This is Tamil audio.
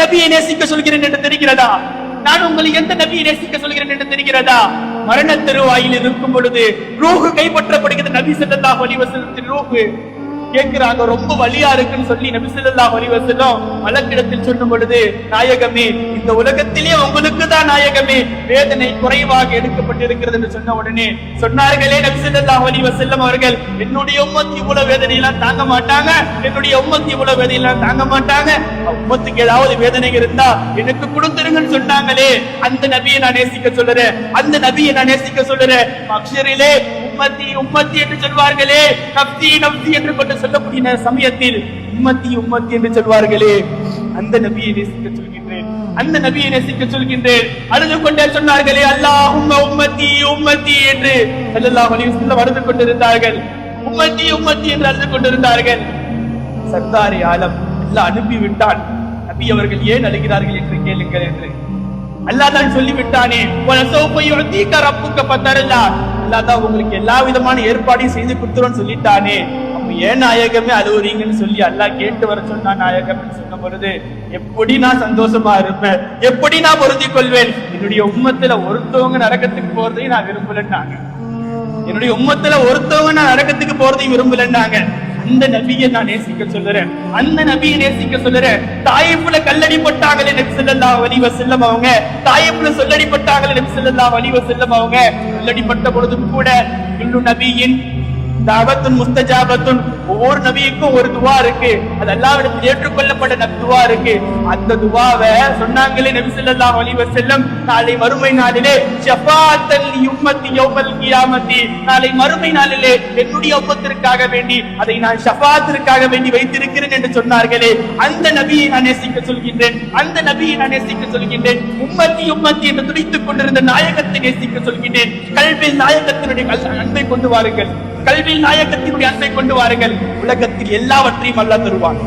நபியை நேசிக்க சொல்கிறேன் என்று தெரிகிறதா? நான் உங்களை எந்த நபியை நேசிக்க சொல்கிறேன் என்று தெரிகிறதா? மரண தருவாயில் இருக்கும் பொழுது ரூஹு கைப்பற்றப்படுகிறது. நபி ஸல்லல்லாஹு அலைஹி வஸல்லத்தின் ரூஹு கேட்கிறாங்க, ரொம்ப வலியா இருக்குன்னு சொல்லி நபி ஸல்லல்லாஹு அலைஹி வஸல்லம் மலக்கிடத்தில் சொல்லும் பொழுது, நாயகமே, இந்த உலகத்திலே உங்களுக்கு தான் நாயகமே வேதனை குறைவாக எடுக்கப்பட்டிருக்கிறது என்று சொன்ன உடனே சொன்னார்களே நபி ஸல்லல்லாஹு அலைஹி வஸல்லம் அவர்கள், என்னுடைய உம்மத் இவ்வளவு வேதனை எல்லாம் தாங்க மாட்டாங்க, என்னுடைய உம்மத் இவ்வளவு வேதனை எல்லாம் தாங்க மாட்டாங்க, உம்மத்துக்கு ஏதாவது வேதனை இருந்தா எனக்கு கொடுத்துருங்கன்னு சொன்னாங்களே, அந்த நபியை நான் நேசிக்க சொல்லுறேன், அந்த நபியை நான் நேசிக்க சொல்லுறேன். மக்ஷரிலே உம்மத்தி உம்மத்தி என்று சொல்வார்களே, நப்சி நப்சி என்று கொண்டு சொல்லக்கூடிய சமயத்தில் உம்மத்தி உம்மத்தி என்று சொல்வார்களே, அந்த நபியை நேசிக்க சொல்கின்றேன், அந்த நபியை நேசிக்க சொல்கின்றேன். அழுது கொண்டே சொன்னார்களே, அல்லாஹும்ம உம்மத்தி உம்மத்தி என்று ஸல்லல்லாஹு அலைஹி வஸல்லம் அழுது கொண்டிருந்தார்கள். உம்மத்தி உம்மத்தி என்று அழுது கொண்டிருந்தார்கள். சர்தாரி ஆலம் அல்லாஹ் அனுப்பி விட்டான். நபி அவர்கள் ஏன் அழுகிறார்கள் என்று கேளுங்கள் என்று அல்லாஹ் தான் சொல்லிவிட்டானே, அல்லாஹ் தான் உங்களுக்கு எல்லா விதமான ஏற்பாடையும் செய்து கொடுத்துருன்னு சொல்லிட்டானே, அப்ப ஏன் நாயகமே அழுவுறீங்கன்னு சொல்லி அல்லாஹ் கேட்டு வர சொன்னா நாயகம் சொன்ன பொழுது, எப்படி நான் சந்தோஷமா இருப்பேன், எப்படி நான் பொருந்திக் கொள்வேன், என்னுடைய உம்மத்துல ஒருத்தவங்க நரகத்துக்கு போறதையும் நான் விரும்பலன்னாங்க, என்னுடைய உம்மத்துல ஒருத்தவங்க நான் நரகத்துக்கு போறதையும் விரும்பலன்னாங்க. அந்த நபியை நான் நேசிக்க சொல்லுறேன், அந்த நபியை நேசிக்க சொல்லுறேன். தாயிஃப்ல கல்லடிப்பட்டாங்களே நபி ஸல்லல்லாஹு அலைஹி வஸல்லம் அவங்க, தாயிஃப்ல சொல்லடிப்பட்டாங்களே நபி ஸல்லல்லாஹு அலைஹி வஸல்லம் அவங்க, சொல்லடிப்பட்ட பொழுதும் கூட குல்லு நபியின் தாவத்துன் முஸ்தஜாபத்துன், ஒவ்வொரு நபிக்கும் ஒரு துவா இருக்கு, அது அல்லாஹ்விடத்தில் ஏற்றுக்கொள்ளப்பட்ட துவா இருக்கு. அந்த துவாவை சொன்னாங்களே நபி ஸல்லல்லாஹு அலைஹி வஸல்லம், நாளை மறுமை நாளிலே ஷஃபாஅத்தல் லிஉம்மத்தி யௌமல் கியாமத்தி, நாளை மறுமை நாளிலே என்னுடைய உம்மத்திற்காக வேண்டி அதை நான் ஷஃபாஅத்திற்காக வேண்டி வைத்திருக்கிறேன் என்று சொன்னார்களே, அந்த நபியை நான் நேசிக்க சொல்கின்றேன், அந்த நபியை நான் நேசிக்க சொல்கின்றேன். உம்மத்தி உம்மத்தி என்று துடித்துக் கொண்டிருந்த நாயகத்தை நேசிக்க சொல்கின்றேன். கல்வில் நாயகத்தினுடைய அன்பை கொண்டு வாருங்கள், கல்வியில் நாயகத்தினுடைய அன்பை கொண்டு வாருங்கள். உலகத்தில் எல்லாவற்றையும் அல்லாஹ் தருவான்.